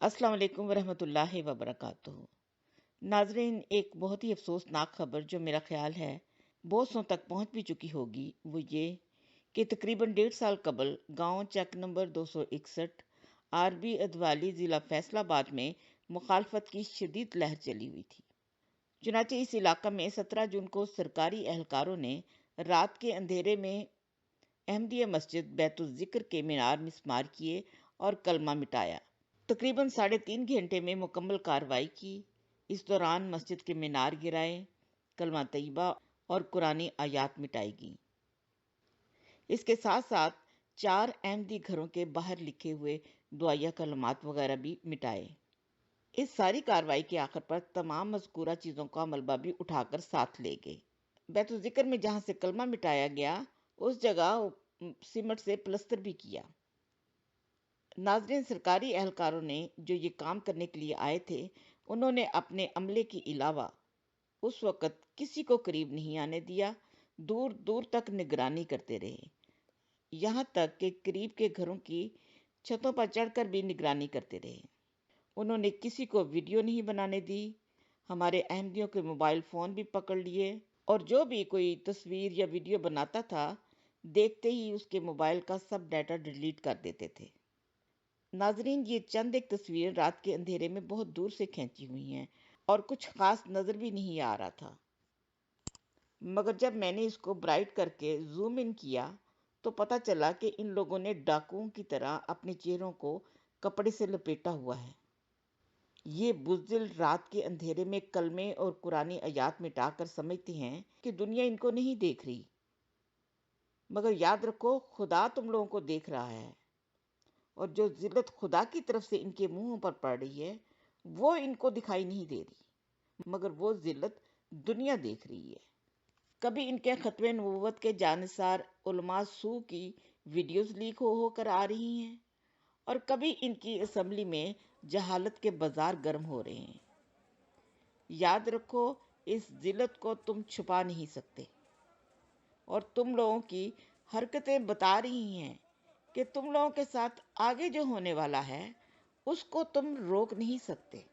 अस्सलाम वालेकुम वरहमतुल्लाहि वबरकातुहू। नाजरीन, एक बहुत ही अफसोसनाक खबर जो मेरा ख्याल है बहुत सौ तक पहुंच भी चुकी होगी, वो ये कि तकरीबन 1.5 साल कबल गांव चक नंबर 261 आरबी अदवाली ज़िला फैसलाबाद में मुखालफत की शदीद लहर चली हुई थी। चुनाचे इस इलाका में 17 जून को सरकारी एहलकारों ने रात के अंधेरे में अहमदिया मस्जिद बैतुल ज़िक्र के मीनार मिस्मार किए और कलमा मिटाया। तकरीबन 3.5 घंटे में मुकम्मल कार्रवाई की। इस दौरान मस्जिद के मीनार गिराए, कलमा तैयबा और कुरानी आयात मिटाई गईं। इसके साथ साथ 4 अहमदी घरों के बाहर लिखे हुए दुआया कलमात वगैरह भी मिटाए। इस सारी कार्रवाई के आखिर पर तमाम मज़कूरा चीज़ों का मलबा भी उठाकर साथ ले गए। बैतुल ज़िक्र में जहाँ से कलमा मिटाया गया उस जगह सीमेंट से प्लस्तर भी किया। नाज़रीन, सरकारी एहलकारों ने जो ये काम करने के लिए आए थे, उन्होंने अपने अमले के अलावा उस वक़्त किसी को करीब नहीं आने दिया। दूर दूर तक निगरानी करते रहे, यहाँ तक कि करीब के घरों की छतों पर चढ़कर भी निगरानी करते रहे। उन्होंने किसी को वीडियो नहीं बनाने दी। हमारे अहमदियों के मोबाइल फ़ोन भी पकड़ लिए और जो भी कोई तस्वीर या वीडियो बनाता था, देखते ही उसके मोबाइल का सब डाटा डिलीट कर देते थे। नाजरीन, ये चंद एक तस्वीरें रात के अंधेरे में बहुत दूर से खींची हुई हैं और कुछ खास नज़र भी नहीं आ रहा था, मगर जब मैंने इसको ब्राइट करके जूम इन किया तो पता चला कि इन लोगों ने डाकुओं की तरह अपने चेहरों को कपड़े से लपेटा हुआ है। ये बुज़दिल रात के अंधेरे में कलमे और कुरानी आयात मिटाकर समझते हैं कि दुनिया इनको नहीं देख रही, मगर याद रखो, खुदा तुम लोगों को देख रहा है। और जो जिल्लत खुदा की तरफ से इनके मुंहों पर पड़ रही है वो इनको दिखाई नहीं दे रही, मगर वो जिल्लत दुनिया देख रही है। कभी इनके खतवे नबूवत के जानिसार उलमा सू की वीडियोस लीक होकर आ रही हैं और कभी इनकी असम्बली में जहालत के बाजार गर्म हो रहे हैं। याद रखो, इस जिल्लत को तुम छुपा नहीं सकते और तुम लोगों की हरकतें बता रही हैं कि तुम लोगों के साथ आगे जो होने वाला है उसको तुम रोक नहीं सकते।